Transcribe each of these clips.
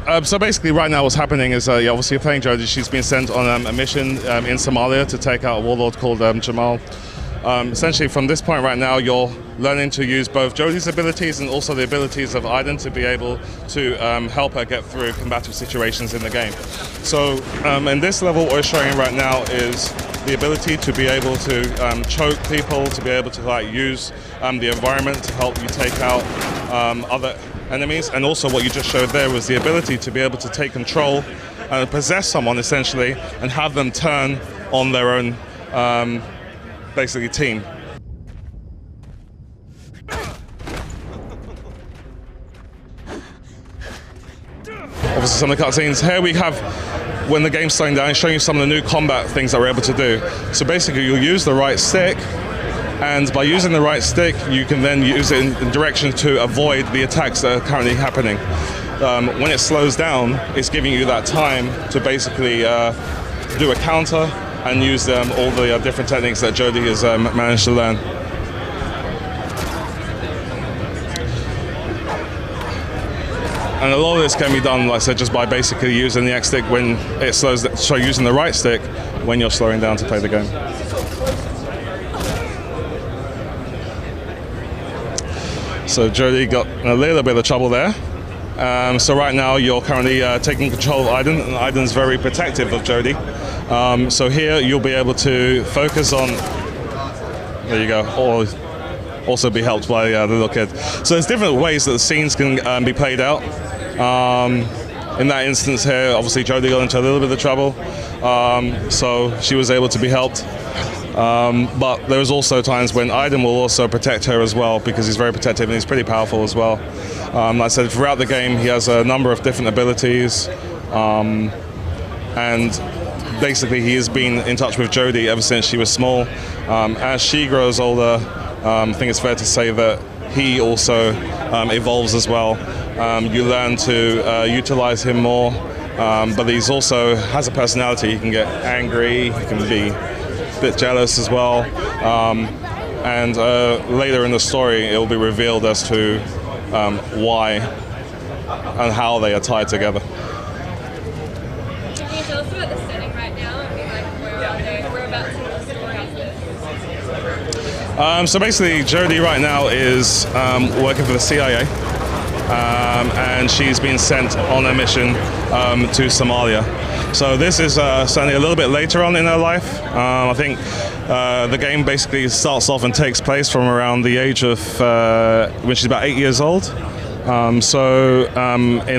So basically, right now, what's happening is, yeah, obviously, you're playing Jodie. She's been sent on a mission in Somalia to take out a warlord called Jamal. Essentially, from this point right now, you're learning to use both Jodie's abilities and also the abilities of Aiden to be able to help her get through combative situations in the game. So, in this level, what we're showing right now is the ability to be able to choke people, to be able to use the environment to help you take out other enemies, and also what you just showed there was the ability to be able to take control and possess someone essentially and have them turn on their own basically team. Obviously some of the cutscenes here we have when the game's slowing down, showing you some of the new combat things that we're able to do. So basically you'll use the right stick, and by using the right stick, you can then use it in direction to avoid the attacks that are currently happening. When it slows down, it's giving you that time to basically do a counter and use all the different techniques that Jodie has managed to learn. And a lot of this can be done, like I said, just by basically using the X stick when it slows down, so using the right stick when you're slowing down to play the game. So Jodie got a little bit of trouble there. So right now you're currently taking control of Aiden, and Aiden's very protective of Jodie. So here you'll be able to focus on, there you go, or also be helped by the little kid. So there's different ways that the scenes can be played out. In that instance here, obviously Jodie got into a little bit of trouble, so she was able to be helped. But there's also times when Aiden will also protect her as well, because he's very protective and he's pretty powerful as well. Like I said, throughout the game he has a number of different abilities, and basically he has been in touch with Jodie ever since she was small. As she grows older, I think it's fair to say that he also evolves as well. You learn to utilize him more, but he's also has a personality. He can get angry, he can be a bit jealous as well, and later in the story it will be revealed as to why and how they are tied together. Can you tell us about the setting right now? I mean, like whereabouts in the story is this? So basically Jodie right now is working for the CIA, and she's been sent on a mission to Somalia. So this is certainly a little bit later on in her life. I think the game basically starts off and takes place from around the age of when she's about 8 years old. In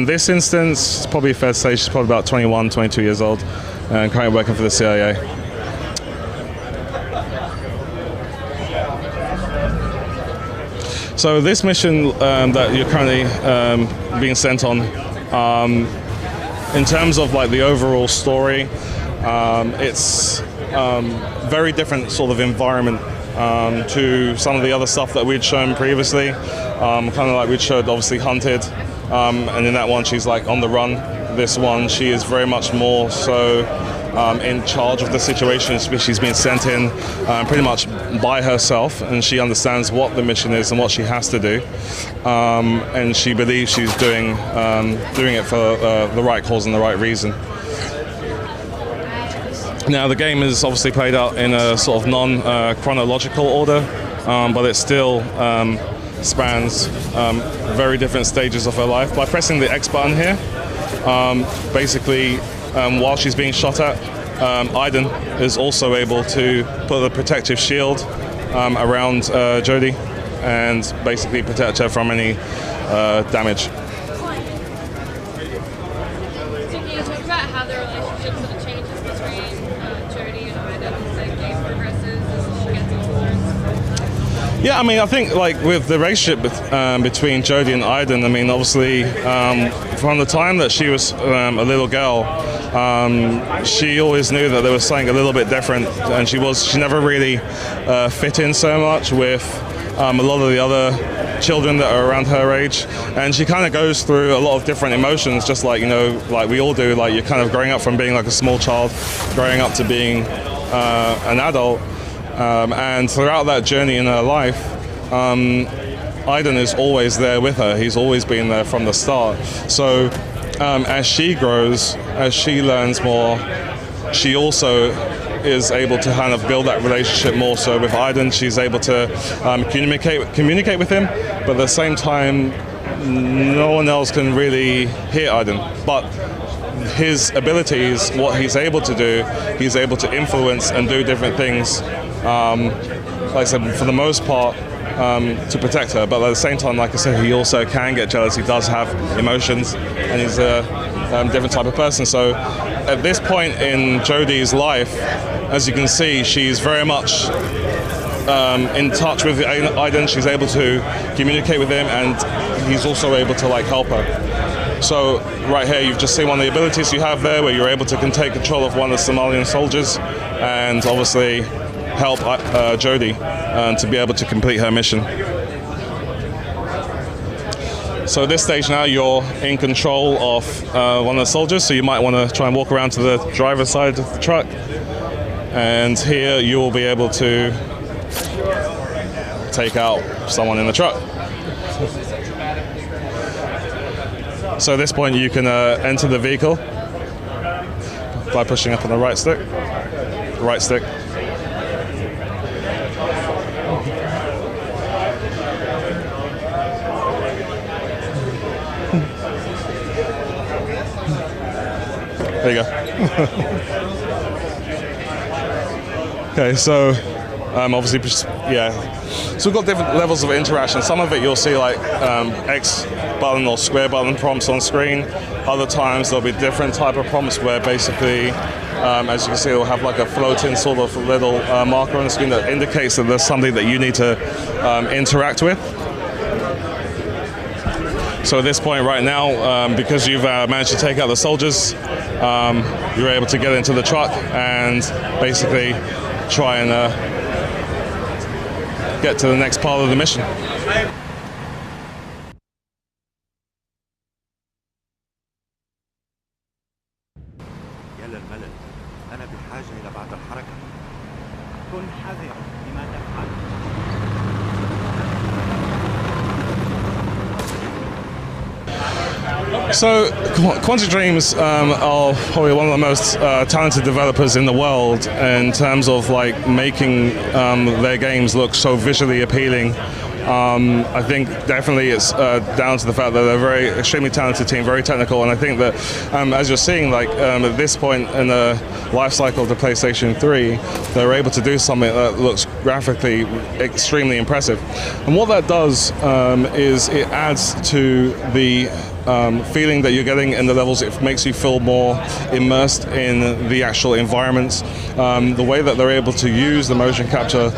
this instance, it's probably fair to say she's probably about 21, 22 years old, and currently working for the CIA. So this mission that you're currently being sent on, in terms of like the overall story, it's very different sort of environment to some of the other stuff that we'd shown previously. Kind of like we'd showed obviously Hunted, and in that one she's like on the run. This one she is very much more so in charge of the situation. She's been sent in pretty much by herself, and she understands what the mission is and what she has to do, and she believes she's doing it for the right cause and the right reason. Now the game is obviously played out in a sort of non-chronological order, but it still spans very different stages of her life. By pressing the X button here, basically while she's being shot at, Aiden is also able to put a protective shield around Jodie and basically protect her from any damage. So can you talk about how the relationship sort of changes between Jodie and Aiden as the game progresses, as she gets older? Yeah, I mean, I think like with the relationship between Jodie and Aiden, I mean, obviously from the time that she was a little girl, she always knew that there was something a little bit different, and she never really fit in so much with a lot of the other children that are around her age, and she kind of goes through a lot of different emotions, just like, you know, like we all do. Like you're kind of growing up from being like a small child, growing up to being an adult, and throughout that journey in her life, Aiden is always there with her. He's always been there from the start. So as she grows, as she learns more, she also is able to kind of build that relationship more. So with Aiden, she's able to communicate with him, but at the same time, no one else can really hear Aiden. But his abilities, what he's able to do, he's able to influence and do different things. Like I said, for the most part, to protect her, but at the same time, like I said, he also can get jealous. He does have emotions, and he's a different type of person. So at this point in Jodie's life, as you can see, she's very much in touch with Aiden. She's able to communicate with him, and he's also able to like help her. So right here, you've just seen one of the abilities you have there, where you're able to take control of one of the Somalian soldiers, and obviously help Jodie to be able to complete her mission. So at this stage now, you're in control of one of the soldiers, so you might want to try and walk around to the driver's side of the truck, and here you will be able to take out someone in the truck. So at this point, you can enter the vehicle by pushing up on the right stick. Right stick. There you go. Okay, so obviously, yeah. So we've got different levels of interaction. Some of it you'll see like X button or square button prompts on screen. Other times there'll be different type of prompts where basically, as you can see, it'll have like a floating sort of little marker on the screen that indicates that there's something that you need to interact with. So at this point right now, because you've managed to take out the soldiers, you're able to get into the truck and basically try and get to the next part of the mission. يا للملل، أنا بحاجة إلى بعض الحركة. كن حذرا بما تفعل. So Quantic Dreams are probably one of the most talented developers in the world in terms of like making their games look so visually appealing. I think definitely it's down to the fact that they're a very extremely talented team, very technical, and I think that as you're seeing, like at this point in the life cycle of the PlayStation 3, they're able to do something that looks graphically extremely impressive. And what that does is it adds to the feeling that you're getting in the levels. It makes you feel more immersed in the actual environments. The way that they're able to use the motion capture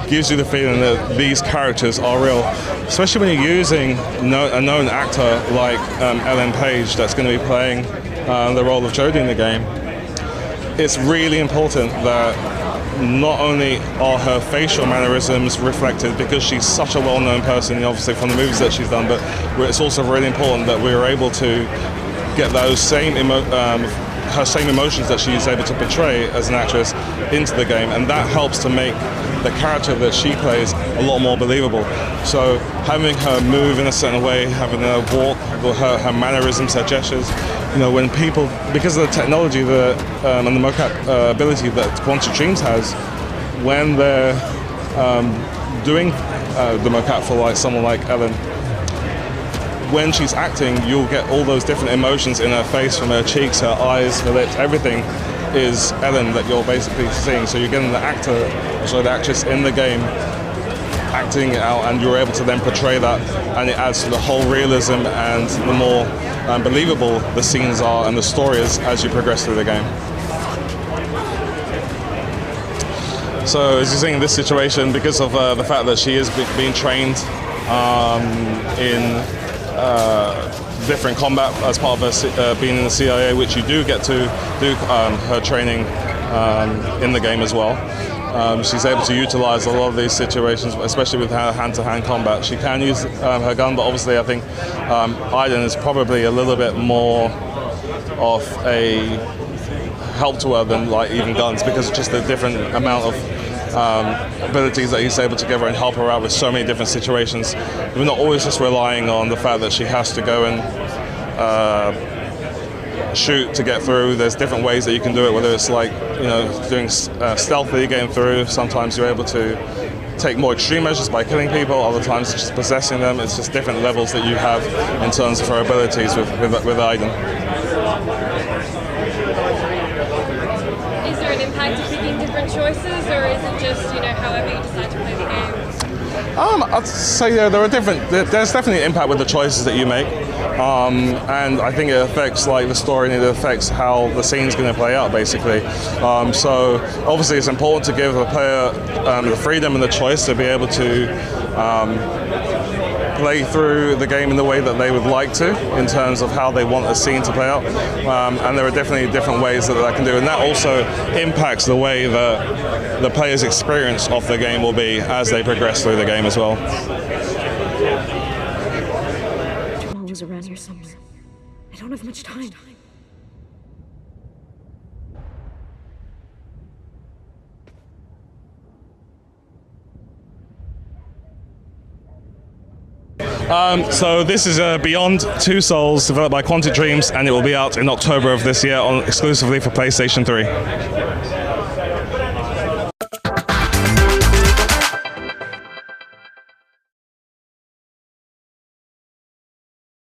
gives you the feeling that these characters are real, especially when you're using a known actor like Ellen Page that's going to be playing the role of Jodie in the game. It's really important that not only are her facial mannerisms reflected, because she's such a well-known person, obviously from the movies that she's done, but it's also really important that we're able to get those same her same emotions that she's able to portray as an actress into the game, and that helps to make the character that she plays a lot more believable. So having her move in a certain way, having her walk, her mannerisms, her gestures, you know, when people, because of the technology that and the mocap ability that Quantic Dreams has, when they're doing the mocap for like someone like Ellen, when she's acting, you'll get all those different emotions in her face, from her cheeks, her eyes, her lips, everything is Ellen that you're basically seeing. So you're getting the actress in the game acting it out, and you're able to then portray that, and it adds to the whole realism and the more believable the scenes are and the story is as you progress through the game. So as you're seeing in this situation, because of the fact that she is being trained in different combat as part of her being in the CIA, which you do get to do her training in the game as well. She's able to utilize a lot of these situations, especially with her hand-to-hand combat. She can use her gun, but obviously I think Aiden is probably a little bit more of a help to her than like even guns, because of just the different amount of abilities that he's able to give her and help her out with so many different situations. We're not always just relying on the fact that she has to go and shoot to get through. There's different ways that you can do it, whether it's like, you know, doing stealthily getting through. Sometimes you're able to take more extreme measures by killing people, other times just possessing them. It's just different levels that you have in terms of her abilities with Aiden. Is there an impact of picking different choices, or is it just, you know, however you decide to play the game? I'd say there's definitely an impact with the choices that you make. And I think it affects like the story, and it affects how the scene's going to play out, basically. So obviously it's important to give the player the freedom and the choice to be able to play through the game in the way that they would like to, in terms of how they want a scene to play out. And there are definitely different ways that I can do, and that also impacts the way that the player's experience of the game will be as they progress through the game as well. Jamal was around here somewhere. I don't have much time. So this is Beyond Two Souls, developed by Quantic Dreams, and it will be out in October of this year exclusively for PlayStation 3.